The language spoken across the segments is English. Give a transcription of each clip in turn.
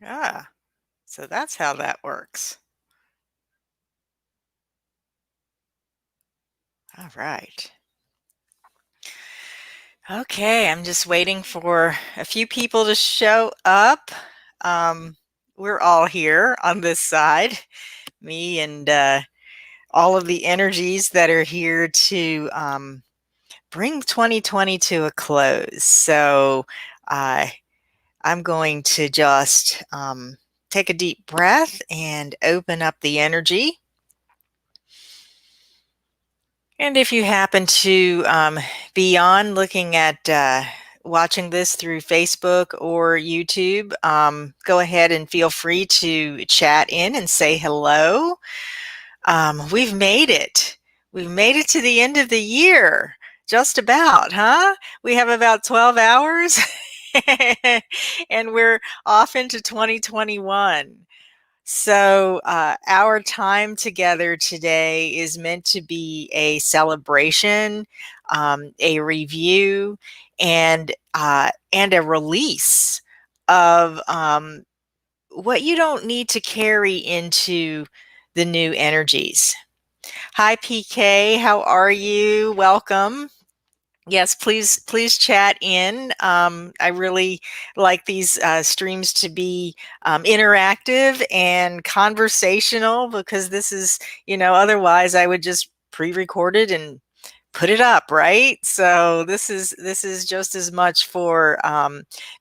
Ah, so that's how that works. All right. Okay, I'm just waiting for a few people to show up. Um, we're all here on this side, me and all of the energies that are here to bring 2020 to a close. So uh, I'm going to just take a deep breath and open up the energy. And if you happen to be on looking at watching this through Facebook or YouTube, go ahead and feel free to chat in and say hello. We've made it. We've made it to the end of the year. Just about, huh? We have about 12 hours and we're off into 2021. So, our time together today is meant to be a celebration, a review, and a release of what you don't need to carry into the new energies. Hi, PK. How are you? Welcome. Yes, please chat in. I really like these streams to be interactive and conversational because this is, otherwise I would just pre-record it and put it up, right? So this is just as much for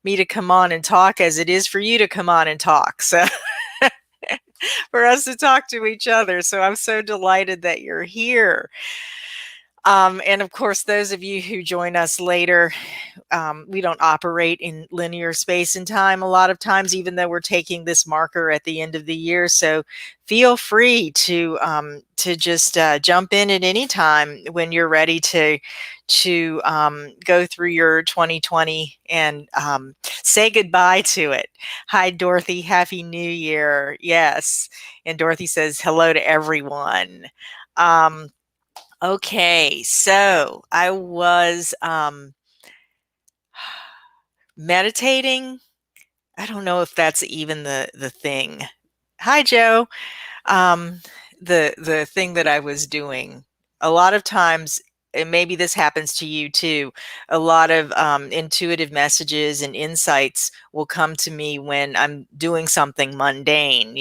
me to come on and talk as it is for you to come on and talk. So for us to talk to each other. So I'm so delighted that you're here. And of course, those of you who join us later, we don't operate in linear space and time a lot of times, even though we're taking this marker at the end of the year. So feel free to just jump in at any time when you're ready to go through your 2020 and say goodbye to it. Hi, Dorothy. Happy New Year. Yes. And Dorothy says hello to everyone. Um, Okay, so I was meditating. I don't know if that's even the thing. Hi, Joe. Um, the thing that I was doing. A lot of times, and maybe this happens to you too. A lot of intuitive messages and insights will come to me when I'm doing something mundane.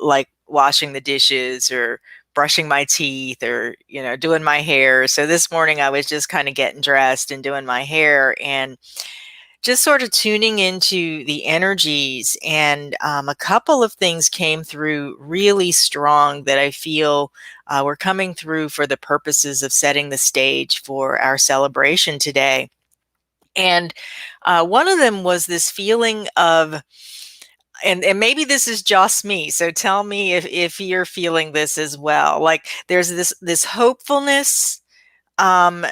Like washing the dishes or brushing my teeth or doing my hair. So this morning I was just kind of getting dressed and doing my hair and just sort of tuning into the energies. And a couple of things came through really strong that I feel were coming through for the purposes of setting the stage for our celebration today. And one of them was this feeling of, and maybe this is just me, so tell me if you're feeling this as well. Like there's this hopefulness um,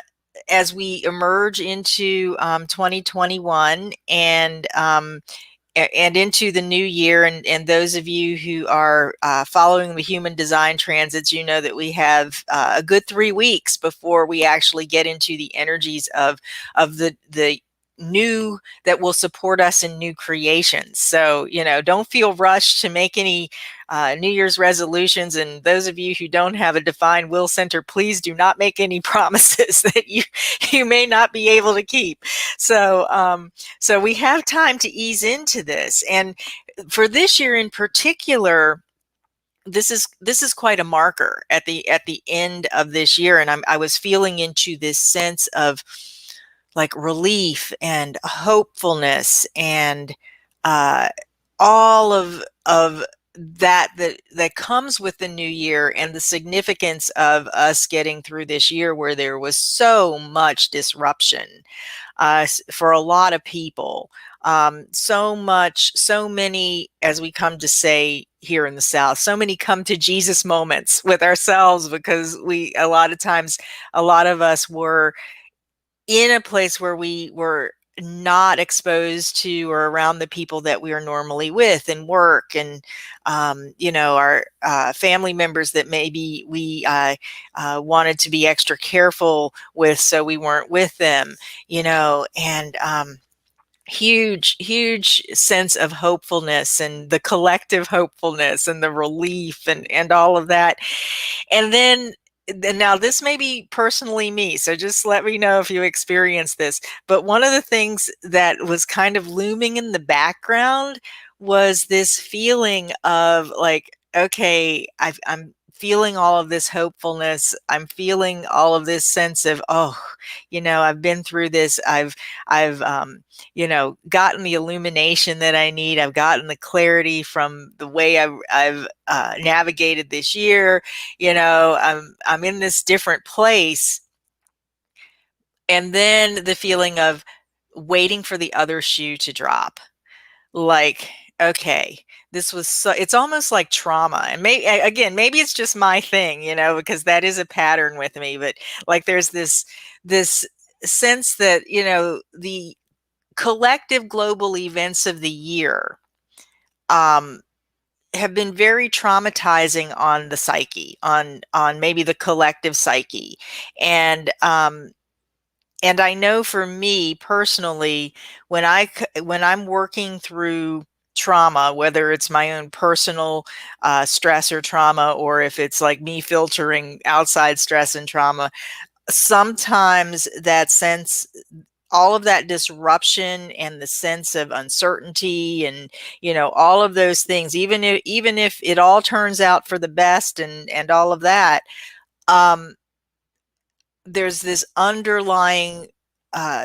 as we emerge into 2021 and into the new year. And those of you who are following the human design transits, you know that we have a good 3 weeks before we actually get into the energies of the new that will support us in new creations. So don't feel rushed to make any New Year's resolutions. And those of you who don't have a defined will center, please do not make any promises that you may not be able to keep. So we have time to ease into this. And for this year in particular, this is quite a marker at the end of this year. And I was feeling into this sense of like relief and hopefulness and uh, all of that comes with the new year and the significance of us getting through this year where there was so much disruption for a lot of people. So many, as we come to say here in the South, so many come to Jesus moments with ourselves because a lot of times, a lot of us were in a place where we were not exposed to or around the people that we are normally with and work and our family members that maybe we wanted to be extra careful with, so we weren't with them. And huge sense of hopefulness, and the collective hopefulness and the relief and all of that. And then now this may be personally me, so just let me know if you experience this. But one of the things that was kind of looming in the background was this feeling of like, okay, I'm feeling all of this hopefulness. I'm feeling all of this sense of, oh, I've been through this. I've gotten the illumination that I need. I've gotten the clarity from the way I've navigated this year. I'm in this different place. And then the feeling of waiting for the other shoe to drop. Like, okay, this was so, it's almost like trauma. And maybe it's just my thing, because that is a pattern with me. But like, there's this sense that, the collective global events of the year um, have been very traumatizing on the psyche, on maybe the collective psyche. And I know for me personally, when I'm working through trauma, whether it's my own personal stress or trauma, or if it's like me filtering outside stress and trauma, sometimes that sense, all of that disruption and the sense of uncertainty, and all of those things, even if it all turns out for the best and all of that, um there's this underlying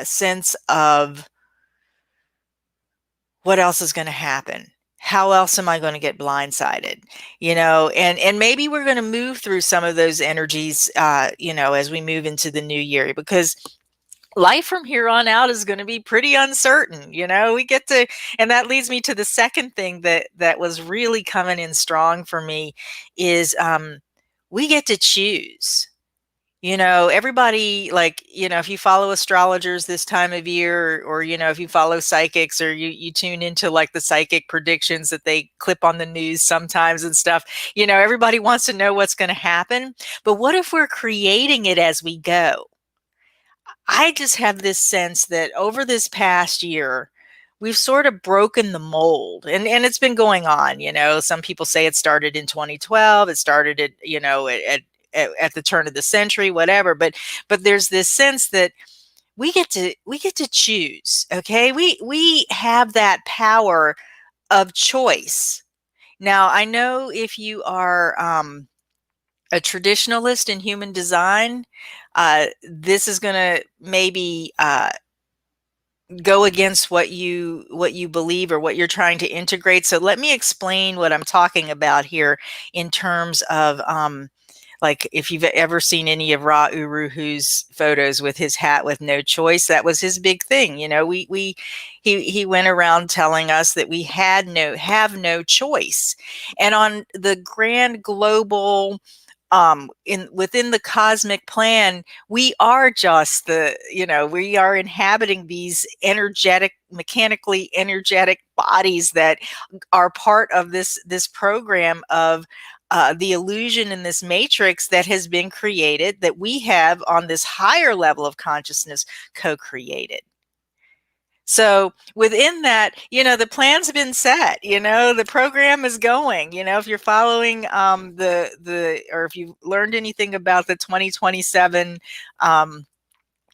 sense of what else is going to happen, how else am I going to get blindsided, and maybe we're going to move through some of those energies, as we move into the new year, because life from here on out is going to be pretty uncertain. We get to, and that leads me to the second thing that was really coming in strong for me is we get to choose. Everybody, like, if you follow astrologers this time of year, or if you follow psychics, or you tune into like the psychic predictions that they clip on the news sometimes and stuff, everybody wants to know what's going to happen. But what if we're creating it as we go? I just have this sense that over this past year, we've sort of broken the mold, and it's been going on. Some people say it started in 2012. It started at the turn of the century, whatever. But there's this sense that we get to choose. Okay, we have that power of choice. Now, I know if you are a traditionalist in human design, this is going to maybe go against what you believe or what you're trying to integrate. So let me explain what I'm talking about here in terms of like, if you've ever seen any of Ra Uru-Hu's photos with his hat with no choice, that was his big thing. He went around telling us that we have no choice. And on the grand global in within the cosmic plan, we are just we are inhabiting these mechanically energetic bodies that are part of this program of the illusion in this matrix that has been created, that we have on this higher level of consciousness co-created. So within that, the plan's been set, the program is going. If you're following or if you've learned anything about the 2027,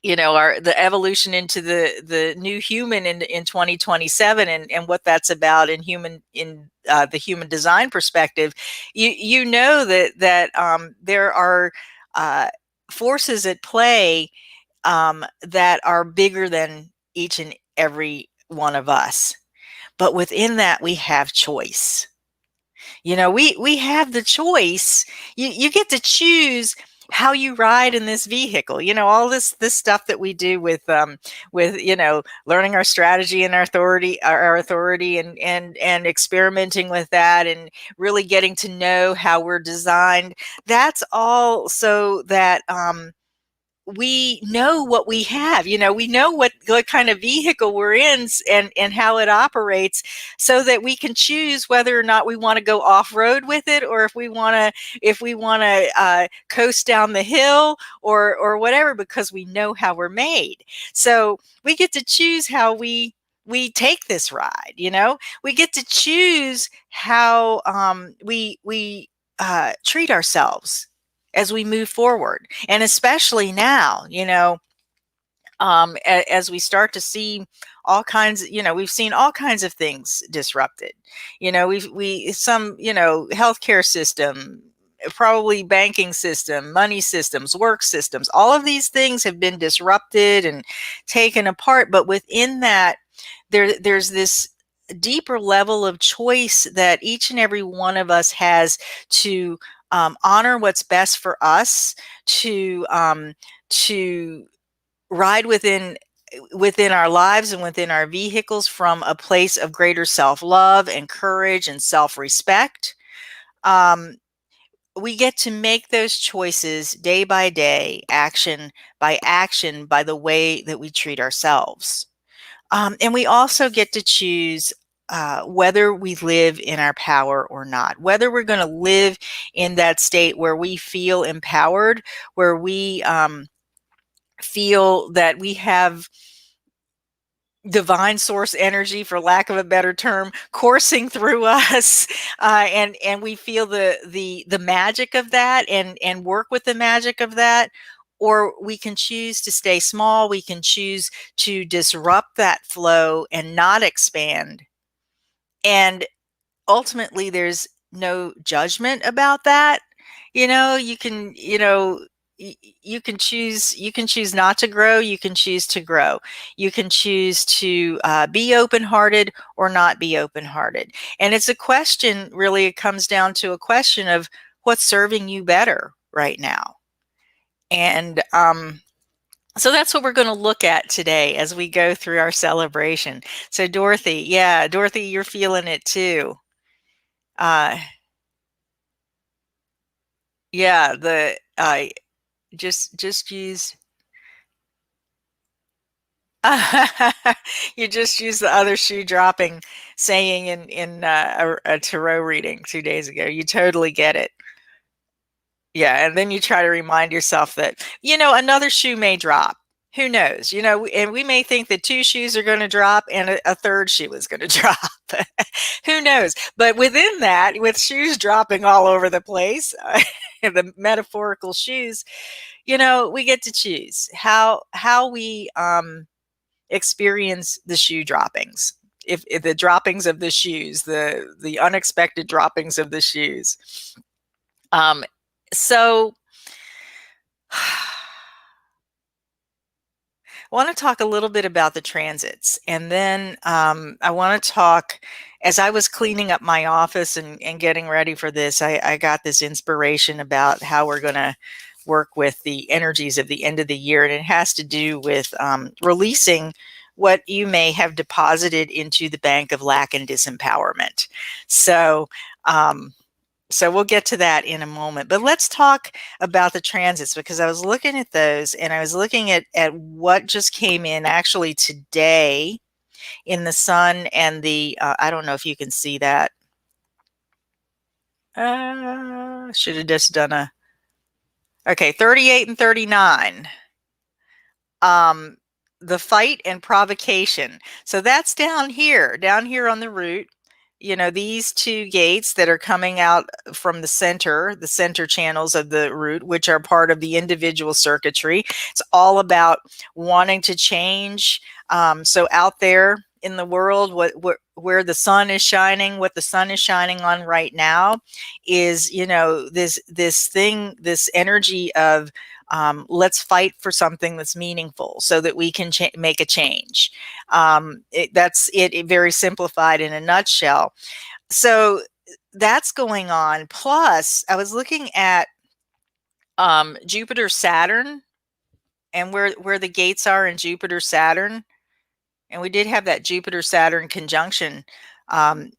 the evolution into the new human in 2027, and what that's about in the human design perspective, you know that there are forces at play that are bigger than each and every one of us. But within that, we have choice. We have the choice. You get to choose how you ride in this vehicle. All this stuff that we do with learning our strategy and our authority, and experimenting with that, and really getting to know how we're designed. That's all so that we know what we have. We know what kind of vehicle we're in, and how it operates, so that we can choose whether or not we want to go off-road with it, or if we want to coast down the hill, or whatever, because we know how we're made. So we get to choose how we we take this ride. We get to choose how we treat ourselves as we move forward, and especially now, as we start to see all kinds, we've seen all kinds of things disrupted. We some, healthcare system, probably banking system, money systems, work systems, all of these things have been disrupted and taken apart. But within that, there's this deeper level of choice that each and every one of us has to honor what's best for us, to ride within our lives and within our vehicles from a place of greater self-love and courage and self-respect. Um, we get to make those choices day by day, action by action, by the way that we treat ourselves. And we also get to choose whether we live in our power or not, whether we're going to live in that state where we feel empowered, where we feel that we have divine source energy, for lack of a better term, coursing through us, and we feel the magic of that, and work with the magic of that. Or we can choose to stay small. We can choose to disrupt that flow and not expand. And ultimately, there's no judgment about that. You can, you can choose not to grow. You can choose to grow. You can choose to be open-hearted or not be open-hearted. And it's a question, really, it comes down to a question of what's serving you better right now. And so that's what we're going to look at today as we go through our celebration. So Dorothy, yeah, Dorothy, you're feeling it too. Uh, yeah, the just use you just use the other shoe dropping saying in a tarot reading 2 days ago. You totally get it. Yeah, and then you try to remind yourself that, another shoe may drop. Who knows? And we may think that two shoes are going to drop and a third shoe is going to drop. Who knows? But within that, with shoes dropping all over the place, the metaphorical shoes, we get to choose how we experience the shoe droppings. If the droppings of the shoes, the unexpected droppings of the shoes. So I want to talk a little bit about the transits, and then I want to talk. As I was cleaning up my office and getting ready for this, I got this inspiration about how we're going to work with the energies of the end of the year, and it has to do with releasing what you may have deposited into the bank of lack and disempowerment. Um, so we'll get to that in a moment. But let's talk about the transits, because I was looking at those, and I was looking at what just came in actually today in the sun and the, I don't know if you can see that. Should have just done okay, 38 and 39. The fight and provocation. So that's down here on the root. These two gates that are coming out from the center channels of the root, which are part of the individual circuitry. It's all about wanting to change. So out there in the world, where the sun is shining, what the sun is shining on right now is, this energy of let's fight for something that's meaningful so that we can make a change. That's it, very simplified in a nutshell. So that's going on. Plus, I was looking at Jupiter, Saturn, and where the gates are in Jupiter, Saturn. And we did have that Jupiter, Saturn conjunction.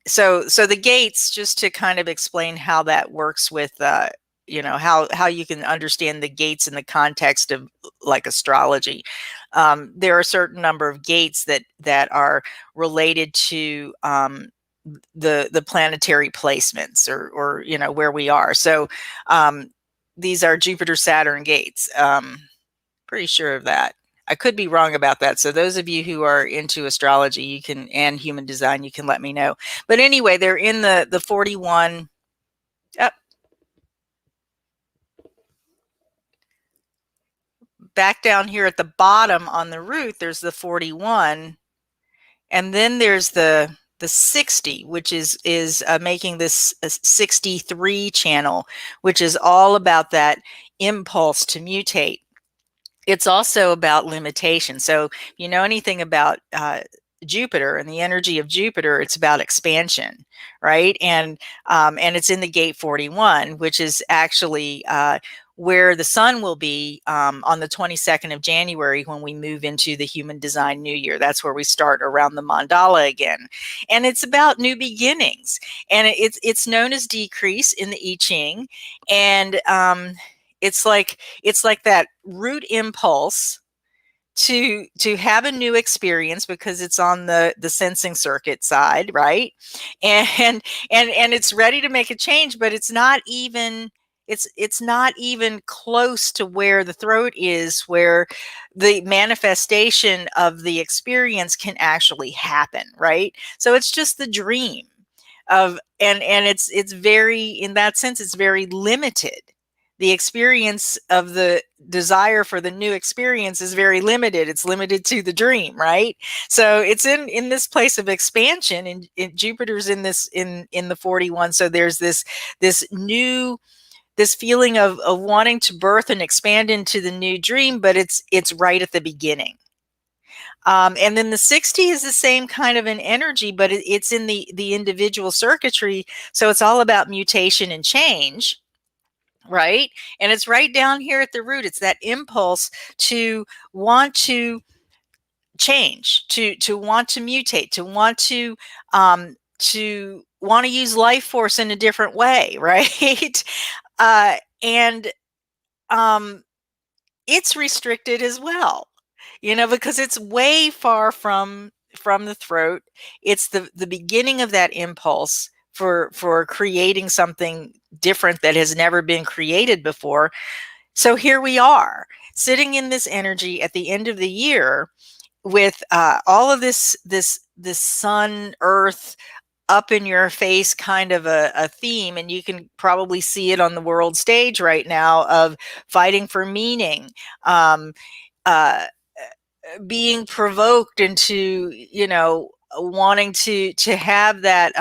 So the gates, just to kind of explain how that works with how you can understand the gates in the context of like astrology. There are a certain number of gates that are related to the planetary placements, or where we are. So these are Jupiter, Saturn gates. Pretty sure of that. I could be wrong about that. So those of you who are into astrology, you can, and human design, you can let me know. But anyway, they're in the 41. Back down here at the bottom on the root, there's the 41, and then there's the 60, which is making this a 63 channel, which is all about that impulse to mutate. It's also about limitation. So if you know anything about Jupiter and the energy of Jupiter, it's about expansion, right? And it's in the gate 41, which is actually where the sun will be on the 22nd of January when we move into the Human Design New Year. That's where we start around the mandala again, and it's about new beginnings. And it's known as decrease in the I Ching, and it's like that root impulse to have a new experience because it's on the sensing circuit side, right? And it's ready to make a change, but it's not even close to where the throat is, where the manifestation of the experience can actually happen, right? So it's just the dream of, and it's very, in that sense, it's very limited. The experience of the desire for the new experience is very limited. It's limited to the dream, right? So it's in this place of expansion, and Jupiter's in this in the 41. So there's this new, this feeling of wanting to birth and expand into the new dream, but it's right at the beginning. And then the 60 is the same kind of an energy, but it's in the individual circuitry. So it's all about mutation and change, right? And it's right down here at the root. It's that impulse to want to change, to want to mutate, to want to use life force in a different way, right? And it's restricted as well, because it's way far from the throat. It's the beginning of that impulse for creating something different that has never been created before. So here we are, sitting in this energy at the end of the year with all of this sun, earth, up in your face kind of a theme, and you can probably see it on the world stage right now, of fighting for meaning, uh, being provoked into, wanting to have that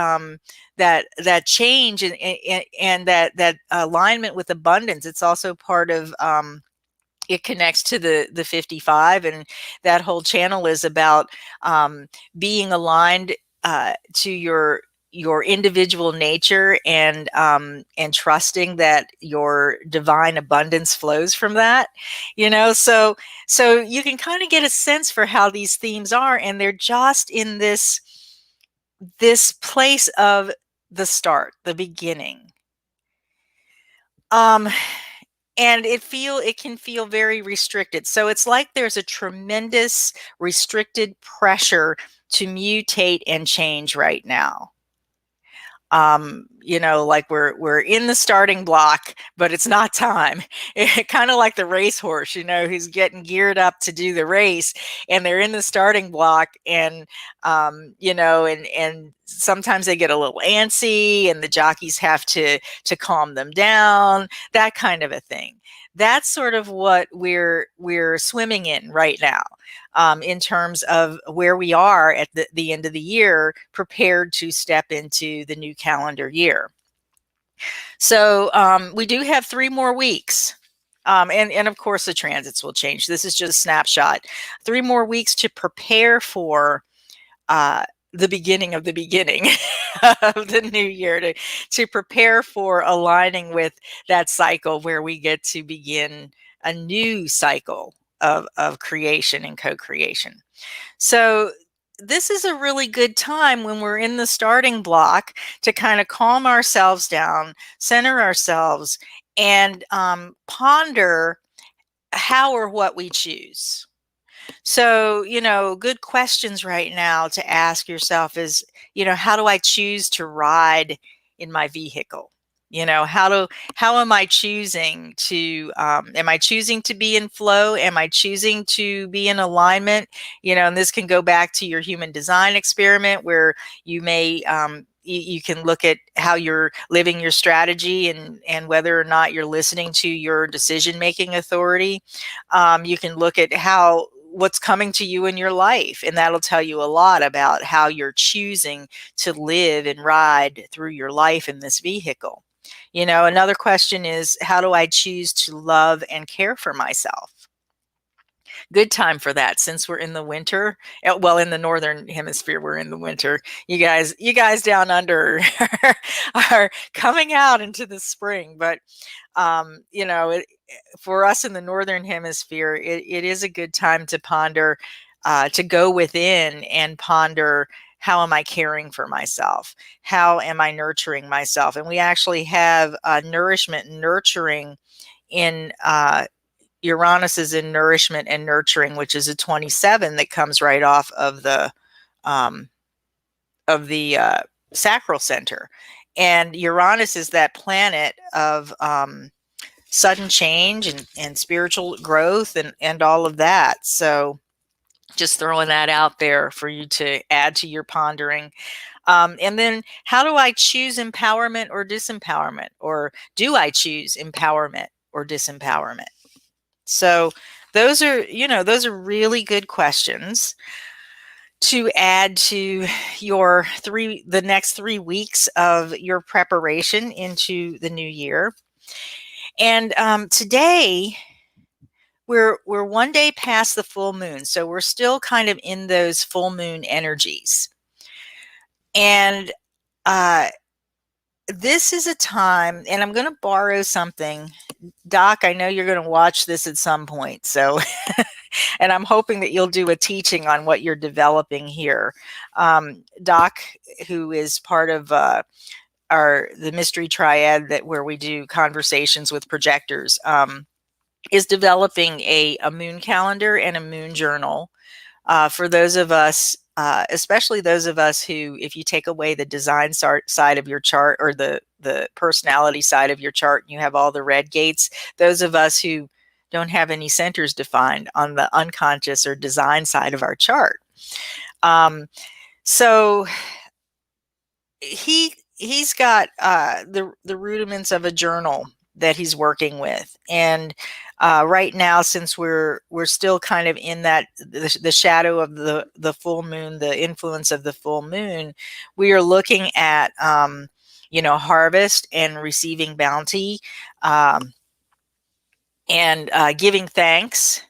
that change, and that alignment with abundance. It's also part of, it connects to the 55, and that whole channel is about being aligned to your individual nature, and trusting that your divine abundance flows from that. So you can kind of get a sense for how these themes are, and they're just in this place of the start, the beginning. And it can feel very restricted. So it's like there's a tremendous restricted pressure to mutate and change right now. Like we're in the starting block, but it's not time. Kind of like the racehorse, who's getting geared up to do the race, and they're in the starting block, and and sometimes they get a little antsy, and the jockeys have to calm them down, that kind of a thing. That's sort of what we're swimming in right now, in terms of where we are at the end of the year, prepared to step into the new calendar year. So we do have 3 more weeks. And of course, the transits will change. This is just a snapshot. 3 more weeks to prepare for the beginning of the beginning of the new year, to prepare for aligning with that cycle where we get to begin a new cycle of creation and co-creation. So this is a really good time when we're in the starting block to kind of calm ourselves down, center ourselves, and ponder how or what we choose. So, good questions right now to ask yourself is, how do I choose to ride in my vehicle? How am I choosing to, am I choosing to be in flow? Am I choosing to be in alignment? And this can go back to your human design experiment, where you may, you can look at how you're living your strategy, and whether or not you're listening to your decision-making authority. You can look at what's coming to you in your life, and that'll tell you a lot about how you're choosing to live and ride through your life in this vehicle. Another question is, how do I choose to love and care for myself? Good time for that, since we're in the winter. Well, in the northern hemisphere, we're in the winter. You guys down under are coming out into the spring, but for us in the northern hemisphere, it is a good time to ponder, to go within and ponder, how am I caring for myself? How am I nurturing myself? And we actually have nourishment and nurturing in Uranus is in nourishment and nurturing, which is a 27 that comes right off of the um, sacral center. And Uranus is that planet of sudden change and spiritual growth and all of that. So just throwing that out there for you to add to your pondering. And then, how do I choose empowerment or disempowerment? Or do I choose empowerment or disempowerment? So those are really good questions to add to the next 3 weeks of your preparation into the new year. And today we're one day past the full moon, so we're still kind of in those full moon energies. And this is a time, and I'm going to borrow something. Doc, I know you're going to watch this at some point, so and I'm hoping that you'll do a teaching on what you're developing here. Doc, who is part of the mystery triad, where we do conversations with projectors, is developing a moon calendar and a moon journal for those of us, especially those of us who, if you take away the design side of your chart, or the personality side of your chart, and you have all the red gates, those of us who don't have any centers defined on the unconscious or design side of our chart. So he's got the rudiments of a journal that he's working with, and right now, since we're still kind of in that the shadow of the full moon, the influence of the full moon, we are looking at harvest and receiving bounty, and giving thanks.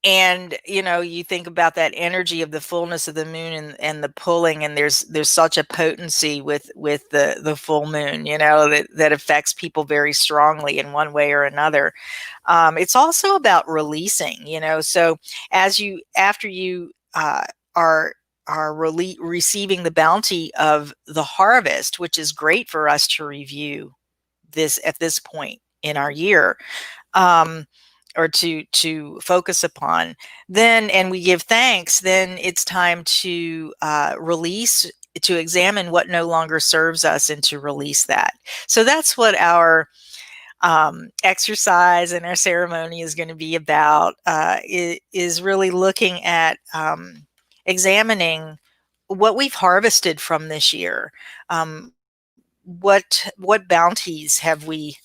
And you think about that energy of the fullness of the moon and the pulling, and there's such a potency with the full moon, that affects people very strongly in one way or another. It's also about releasing, so after you are receiving the bounty of the harvest, which is great for us to review this at this point in our year, or to focus upon, and we give thanks, then it's time to release, to examine what no longer serves us, and to release that. So that's what our exercise and our ceremony is going to be about. Is really looking at examining what we've harvested from this year. What bounties have we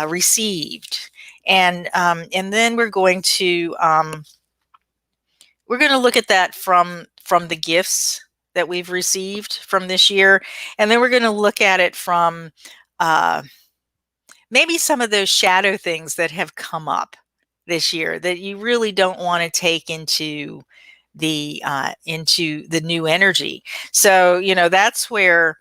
received? And then we're going to look at that from the gifts that we've received from this year, and then we're going to look at it from maybe some of those shadow things that have come up this year that you really don't want to take into the new energy. So that's where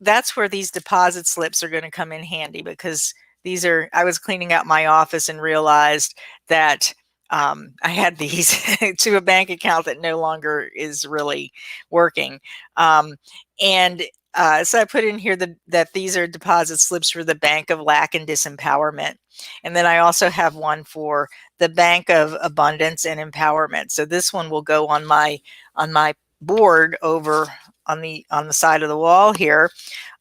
these deposit slips are going to come in handy, because I was cleaning out my office and realized that I had these to a bank account that no longer is really working. And so I put in here that these are deposit slips for the Bank of Lack and Disempowerment. And then I also have one for the Bank of Abundance and Empowerment. So this one will go on my board over on the side of the wall here.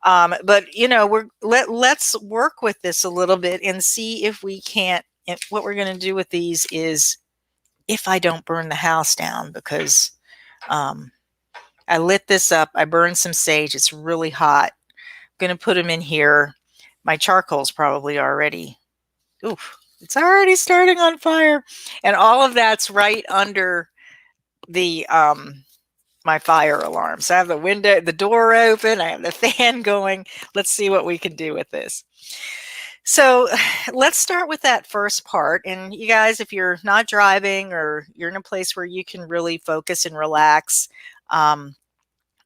But you know, let's work with this a little bit and see if we can't. What we're going to do with these is, if I don't burn the house down, because I lit this up, I burned some sage. It's really hot. I'm going to put them in here. My charcoal's probably already. Oof, it's already starting on fire, and all of that's right under the my fire alarm. So I have the door open, I have the fan going. Let's see what we can do with this. So let's start with that first part. And you guys, if you're not driving or you're in a place where you can really focus and relax,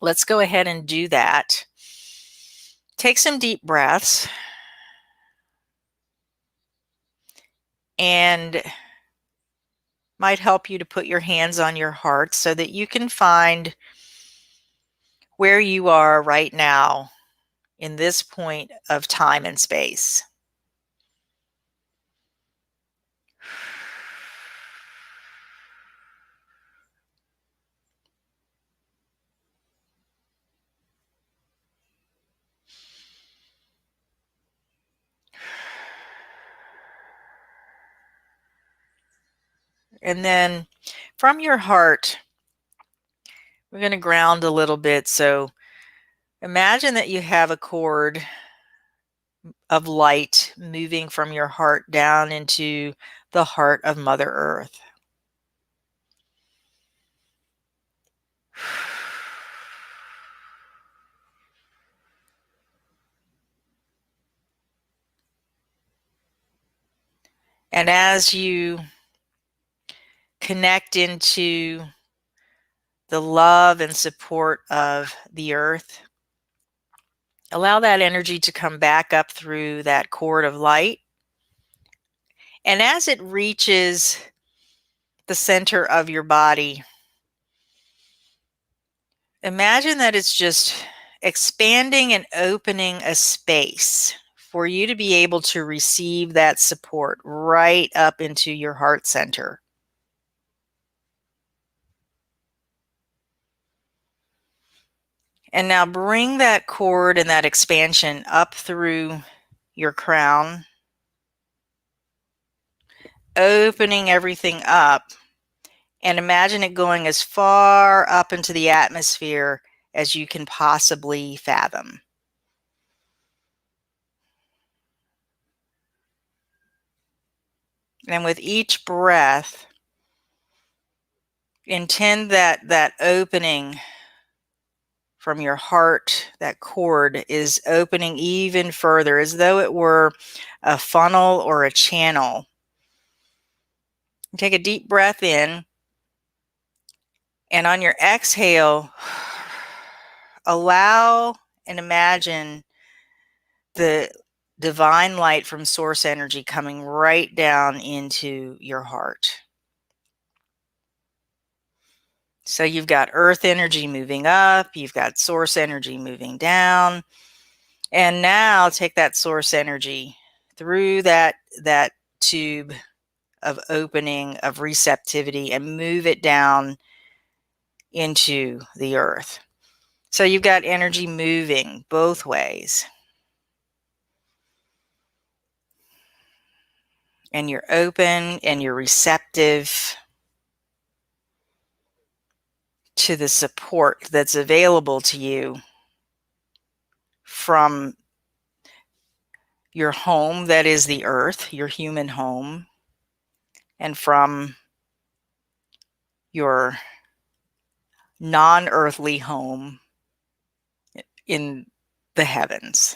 let's go ahead and do that. Take some deep breaths. And might help you to put your hands on your heart so that you can find where you are right now in this point of time and space. And then from your heart, we're going to ground a little bit. So imagine that you have a cord of light moving from your heart down into the heart of Mother Earth. And as you connect into the love and support of the earth, allow that energy to come back up through that cord of light. And as it reaches the center of your body, imagine that it's just expanding and opening a space for you to be able to receive that support right up into your heart center. And now bring that cord and that expansion up through your crown, opening everything up, and imagine it going as far up into the atmosphere as you can possibly fathom. And with each breath, intend that opening from your heart, that cord is opening even further, as though it were a funnel or a channel. Take a deep breath in, and on your exhale, allow and imagine the divine light from source energy coming right down into your heart. So you've got earth energy moving up, you've got source energy moving down, and now take that source energy through that tube of opening, of receptivity, and move it down into the earth. So you've got energy moving both ways. And you're open and you're receptive to the support that's available to you from your home, that is the earth, your human home, and from your non-earthly home in the heavens.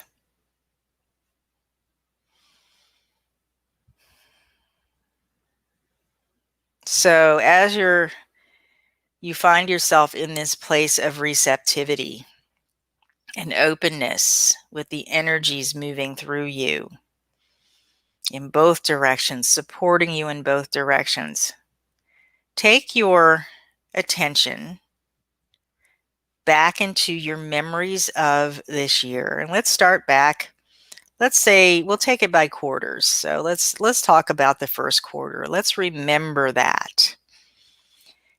So as you find yourself in this place of receptivity and openness with the energies moving through you in both directions, supporting you in both directions, take your attention back into your memories of this year. And let's start back. Let's say we'll take it by quarters. So let's talk about the first quarter. Let's remember that.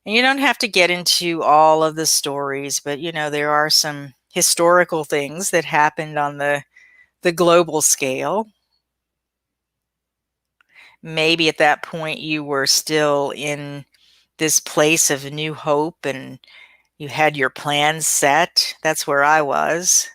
And you don't have to get into all of the stories, but there are some historical things that happened on the global scale. Maybe at that point you were still in this place of new hope and you had your plans set. That's where I was.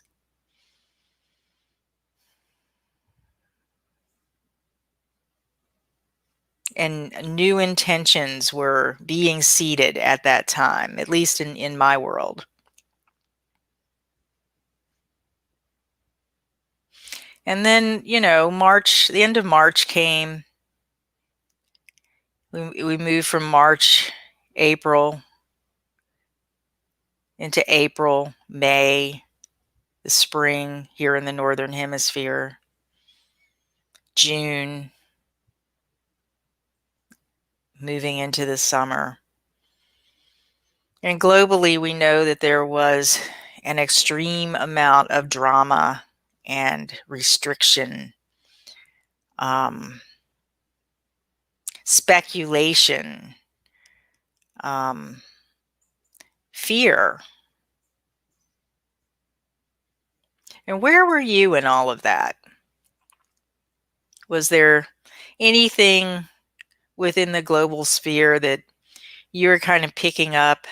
And new intentions were being seeded at that time, at least in my world. And then, March, the end of March came. We moved from March, April, into April, May, the spring here in the Northern Hemisphere, June, moving into the summer. And globally, we know that there was an extreme amount of drama and restriction, speculation, um, fear. And where were you in all of that? Was there anything within the global sphere that you were kind of picking up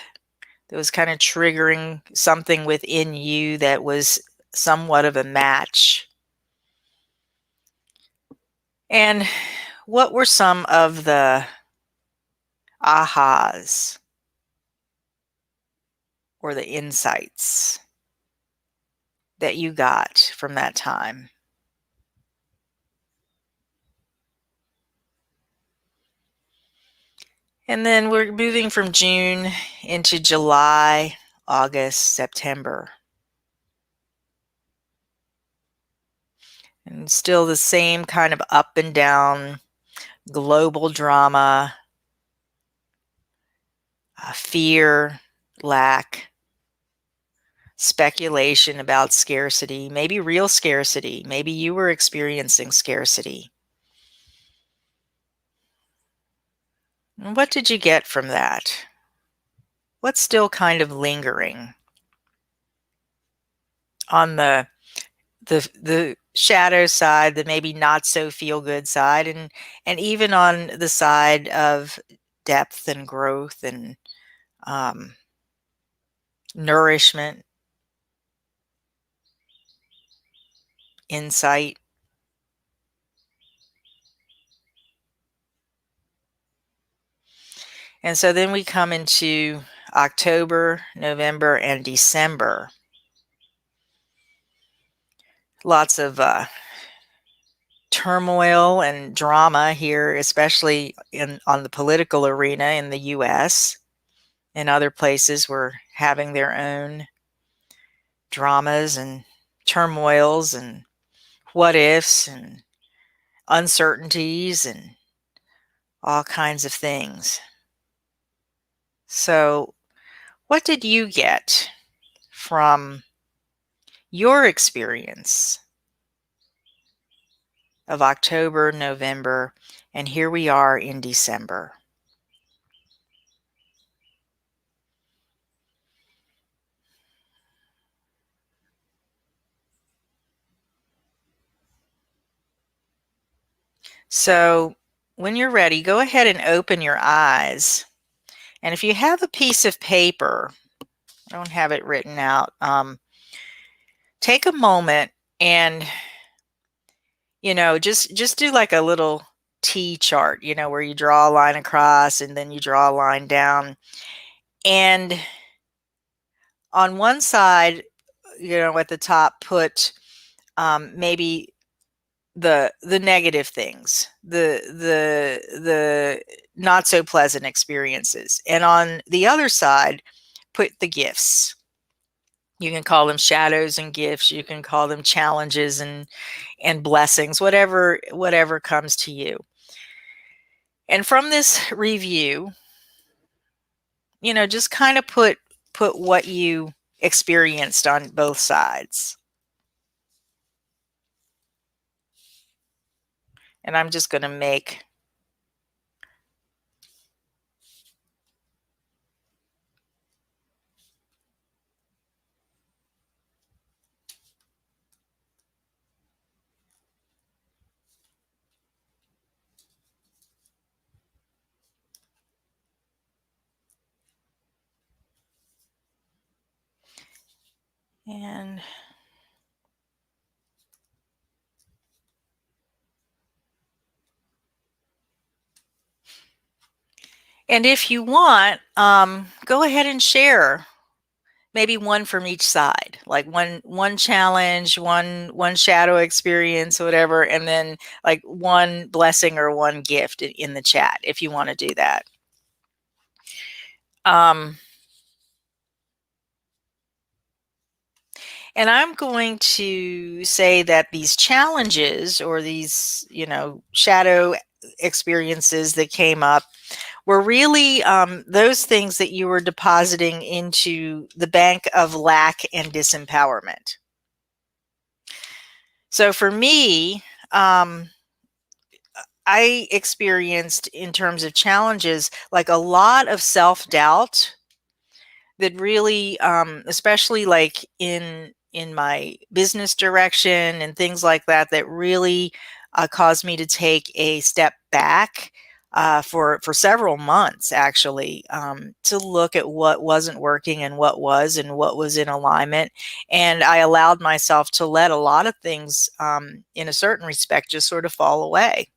that was kind of triggering something within you that was somewhat of a match? And what were some of the ahas or the insights that you got from that time? And then we're moving from June into July, August, September. And still the same kind of up and down global drama, fear, lack, speculation about scarcity, maybe real scarcity. Maybe you were experiencing scarcity. And what did you get from that? What's still kind of lingering on the shadow side, the maybe not so feel good side, and even on the side of depth and growth and nourishment, insight? And so then we come into October, November, and December. Lots of turmoil and drama here, especially on the political arena in the US. And other places were having their own dramas and turmoils and what ifs and uncertainties and all kinds of things. So, what did you get from your experience of October, November, and here we are in December? So, when you're ready, go ahead and open your eyes. And if you have a piece of paper, I don't have it written out, take a moment and just do like a little T chart, where you draw a line across and then you draw a line down. And on one side, at the top, put maybe the negative things, the not so pleasant experiences, and on the other side, put the gifts. You can call them shadows and gifts. You can call them challenges and blessings, whatever comes to you. And from this review, just kind of put what you experienced on both sides. And I'm just going to make And if you want, go ahead and share maybe one from each side, like one challenge, one shadow experience, whatever, and then like one blessing or one gift in the chat if you want to do that. And I'm going to say that these challenges or these, shadow experiences that came up were really those things that you were depositing into the bank of lack and disempowerment. So for me, I experienced, in terms of challenges, like a lot of self-doubt that really, especially like in my business direction and things like that, that really caused me to take a step back for several months, actually, to look at what wasn't working and what was in alignment. And I allowed myself to let a lot of things, in a certain respect, just sort of fall away.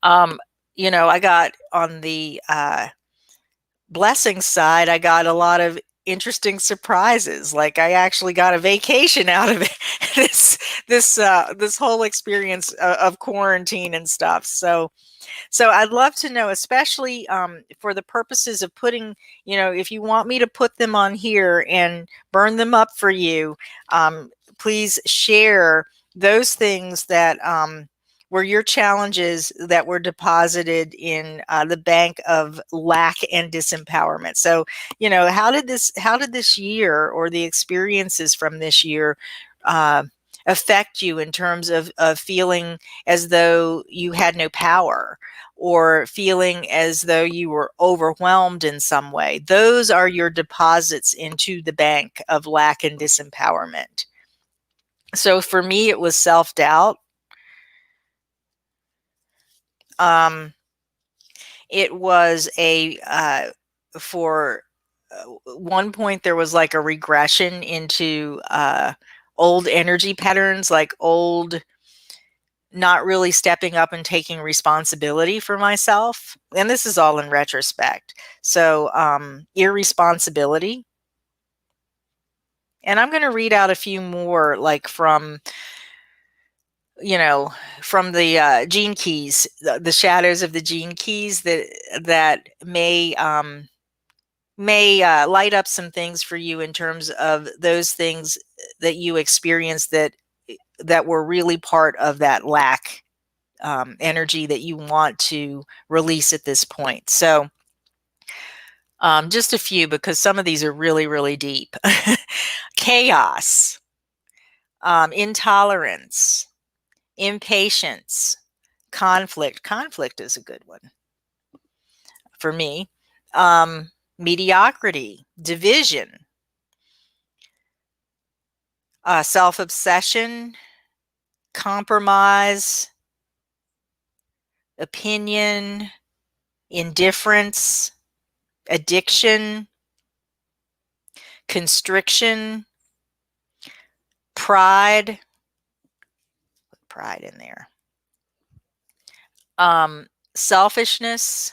I got on the blessing side, I got a lot of interesting surprises. Like I actually got a vacation out of it. This whole experience of quarantine and stuff. So I'd love to know, especially for the purposes of putting, if you want me to put them on here and burn them up for you, please share those things that were your challenges that were deposited in the bank of lack and disempowerment. So, how did this year, or the experiences from this year, affect you in terms of feeling as though you had no power, or feeling as though you were overwhelmed in some way? Those are your deposits into the bank of lack and disempowerment. So for me, it was self-doubt. It was for one point, there was like a regression into old energy patterns, like old, not really stepping up and taking responsibility for myself. And this is all in retrospect. So irresponsibility. And I'm going to read out a few more, like from the gene keys, the shadows of the gene keys that may light up some things for you in terms of those things that you experienced that were really part of that lack energy that you want to release at this point. So just a few, because some of these are really, really deep. Chaos, intolerance, impatience, conflict. Conflict is a good one for me. Mediocrity, division, self-obsession, compromise, opinion, indifference, addiction, constriction, pride. Put pride in there. Selfishness,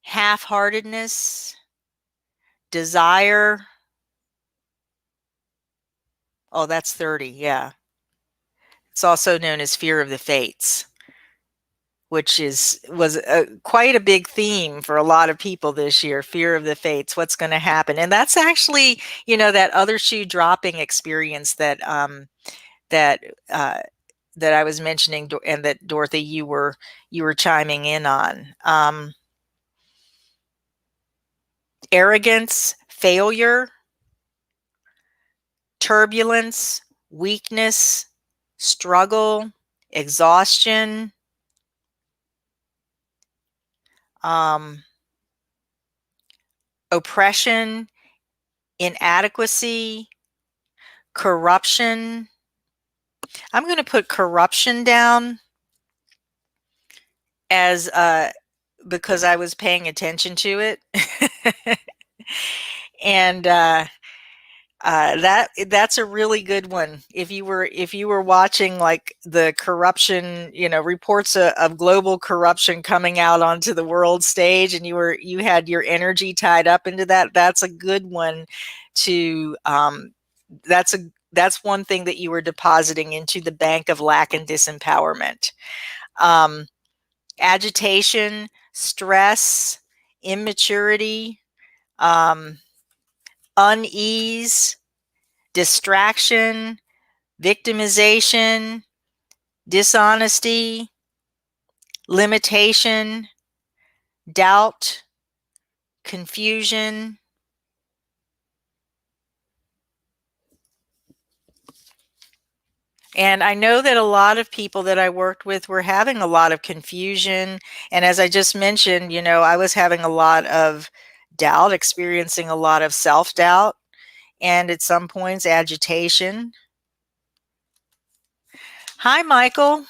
half-heartedness, desire. Oh, that's 30. Yeah. It's also known as fear of the fates, which was quite a big theme for a lot of people this year. Fear of the fates, what's going to happen. And that's actually, that other shoe dropping experience that that I was mentioning, and that, Dorothy, you were chiming in on. Arrogance, failure, turbulence, weakness, struggle, exhaustion, oppression, inadequacy, corruption. I'm going to put corruption down as because I was paying attention to it. And that's a really good one. If you were watching like the corruption, reports of global corruption coming out onto the world stage, and you had your energy tied up into that, that's a good one to that's a that's one thing that you were depositing into the bank of lack and disempowerment. Um, Agitation, stress, immaturity, um, unease, distraction, victimization, dishonesty, limitation, doubt, confusion. And I know that a lot of people that I worked with were having a lot of confusion. And as I just mentioned, I was having a lot of doubt, experiencing a lot of self doubt, and at some points, agitation. Hi, Michael.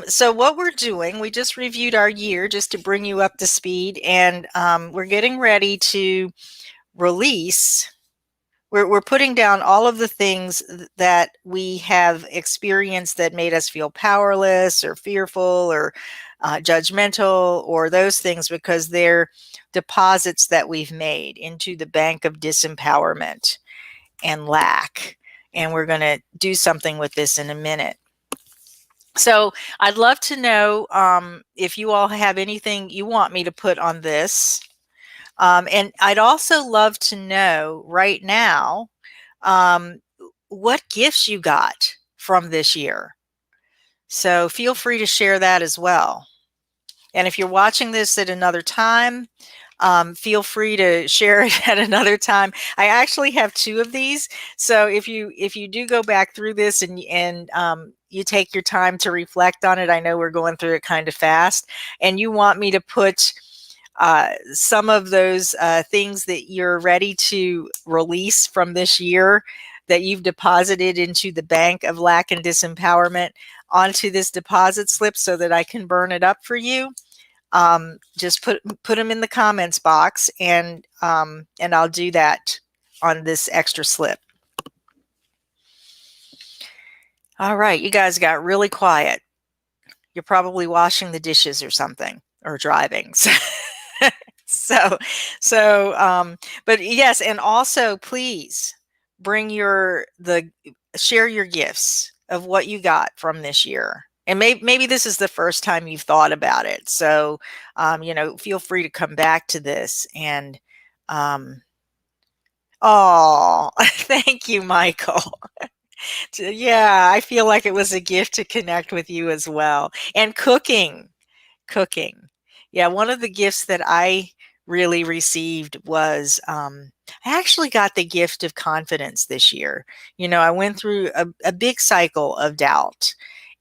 So what we're doing, we just reviewed our year just to bring you up to speed, and we're getting ready to release. We're putting down all of the things that we have experienced that made us feel powerless or fearful or judgmental or those things, because they're deposits that we've made into the bank of disempowerment and lack. And we're going to do something with this in a minute. So I'd love to know if you all have anything you want me to put on this. And I'd also love to know right now um, what gifts you got from this year. So feel free to share that as well. And if you're watching this at another time, feel free to share it at another time. I actually have two of these, so if you do go back through this and you take your time to reflect on it, I know we're going through it kind of fast, and you want me to put some of those things that you're ready to release from this year that you've deposited into the bank of lack and disempowerment onto this deposit slip so that I can burn it up for you. Just put them in the comments box, and I'll do that on this extra slip. All right, you guys got really quiet. You're probably washing the dishes or something, or driving. But yes, and also please bring share your gifts of what you got from this year. And maybe this is the first time you've thought about it. So, feel free to come back to this and, oh, thank you, Michael. Yeah, I feel like it was a gift to connect with you as well. And cooking. Yeah, one of the gifts that I really received was I actually got the gift of confidence this year. I went through a big cycle of doubt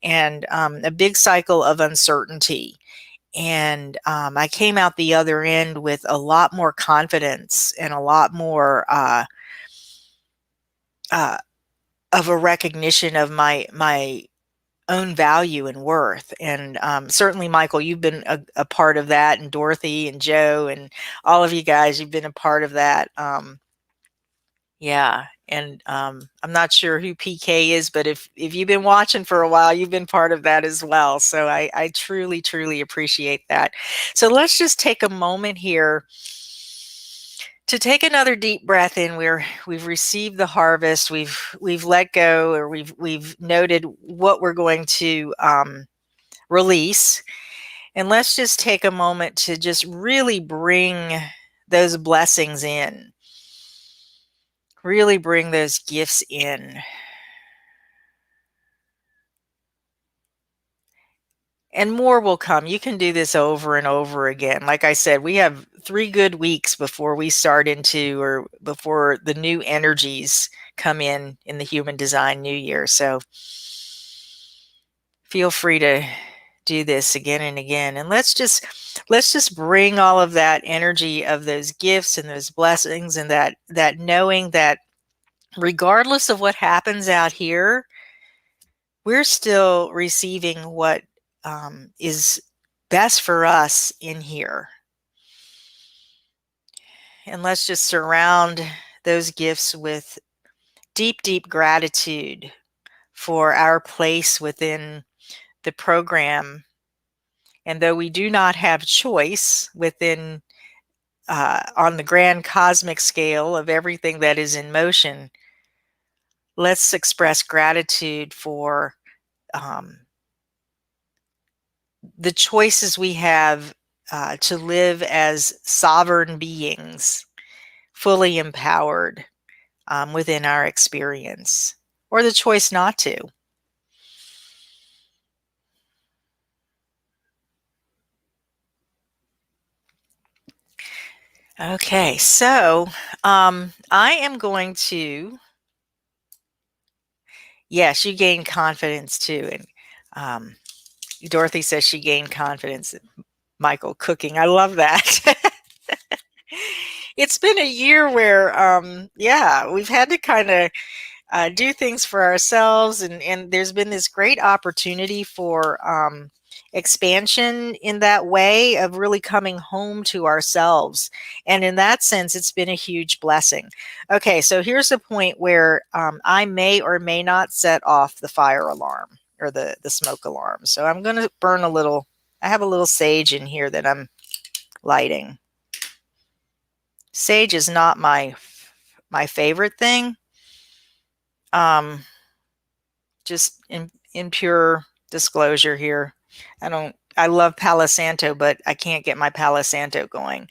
and a big cycle of uncertainty. And I came out the other end with a lot more confidence and a lot more uh, of a recognition of my own value and worth. And certainly, Michael, you've been a part of that, and Dorothy and Joe and all of you guys, you've been a part of that. Yeah. And I'm not sure who PK is, but if you've been watching for a while, you've been part of that as well. So I truly, truly appreciate that. So let's just take a moment here to take another deep breath in. We've received the harvest. We've let go, or we've noted what we're going to release. And let's just take a moment to just really bring those blessings in. Really bring those gifts in. And more will come. You can do this over and over again. Like I said, we have 3 good weeks before we start into, or before the new energies come in the Human Design New Year. So feel free to do this again and again. And let's just bring all of that energy of those gifts and those blessings, and that knowing that regardless of what happens out here, we're still receiving what is best for us in here. and let's just surround those gifts with deep, deep gratitude for our place within the program. And though we do not have choice within on the grand cosmic scale of everything that is in motion, let's express gratitude for the choices we have to live as sovereign beings, fully empowered within our experience, or the choice not to. Okay, so I am going to, yes, you gain confidence too. And Dorothy says she gained confidence. Michael cooking. I love that. It's been a year where, yeah, we've had to kind of do things for ourselves, and there's been this great opportunity for expansion in that way of really coming home to ourselves. And in that sense, it's been a huge blessing. Okay, so here's a point where I may or may not set off the fire alarm or the smoke alarm. So I'm going to burn a little. I have a little sage in here that I'm lighting. Sage is not my favorite thing. Just in pure disclosure here, I love Palo Santo, but I can't get my Palo Santo going.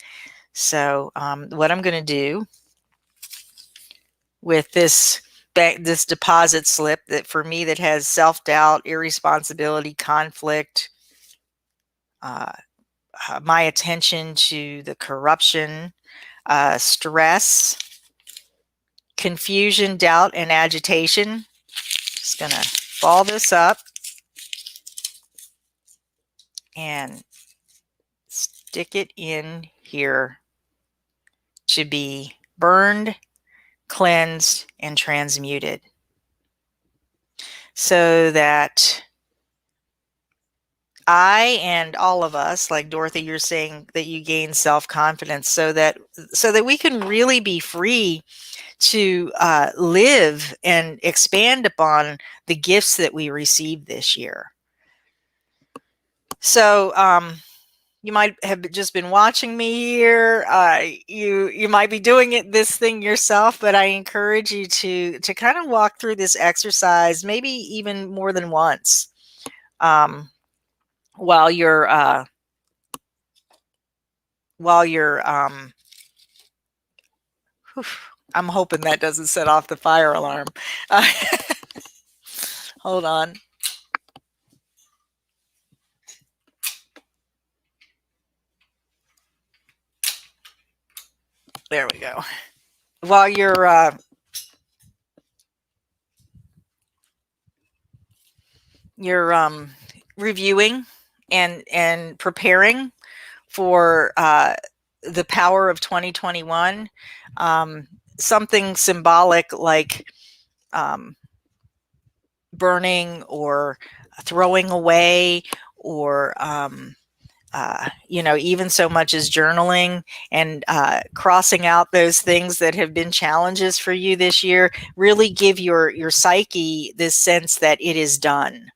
So what I'm going to do with this deposit slip, that for me, that has self-doubt, irresponsibility, conflict, my attention to the corruption, stress, confusion, doubt, and agitation. Just going to ball this up and stick it in here to be burned, cleansed, and transmuted, so that I and all of us, like Dorothy, you're saying that you gain self-confidence, so that we can really be free to live and expand upon the gifts that we received this year. So you might have just been watching me here. You might be doing this thing yourself, but I encourage you to kind of walk through this exercise, maybe even more than once, while you're I'm hoping that doesn't set off the fire alarm. Hold on. There we go. While you're reviewing and preparing for the power of 2021, something symbolic like burning or throwing away, or even so much as journaling and crossing out those things that have been challenges for you this year, really give your psyche this sense that it is done.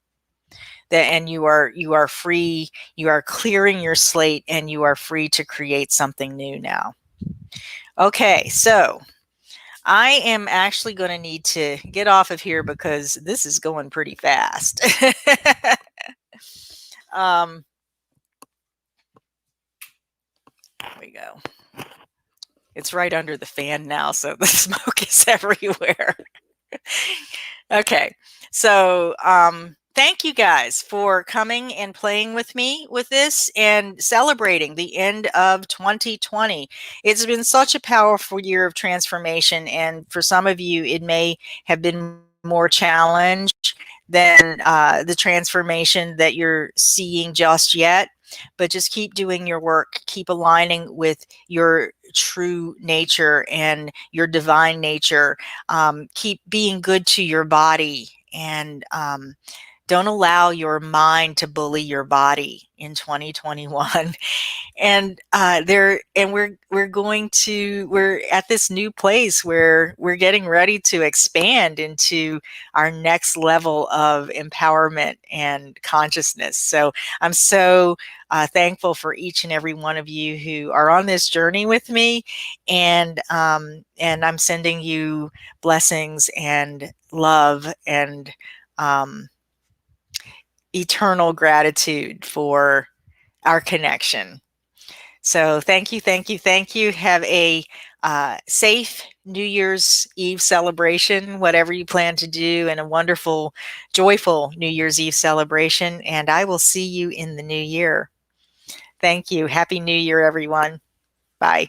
And you are free, you are clearing your slate, and you are free to create something new now. Okay, so I am actually going to need to get off of here because this is going pretty fast. There we go. It's right under the fan now, so the smoke is everywhere. Okay, so thank you guys for coming and playing with me with this and celebrating the end of 2020. It's been such a powerful year of transformation, and for some of you, it may have been more challenged than the transformation that you're seeing just yet. But just keep doing your work, keep aligning with your true nature and your divine nature. Keep being good to your body, and Don't allow your mind to bully your body in 2021. And we're at this new place where we're getting ready to expand into our next level of empowerment and consciousness. So I'm so thankful for each and every one of you who are on this journey with me, and I'm sending you blessings and love and eternal gratitude for our connection. So thank you, thank you, thank you. Have a safe New Year's Eve celebration, whatever you plan to do, and a wonderful, joyful New Year's Eve celebration. And I will see you in the new year. Thank you. Happy New Year, everyone. Bye.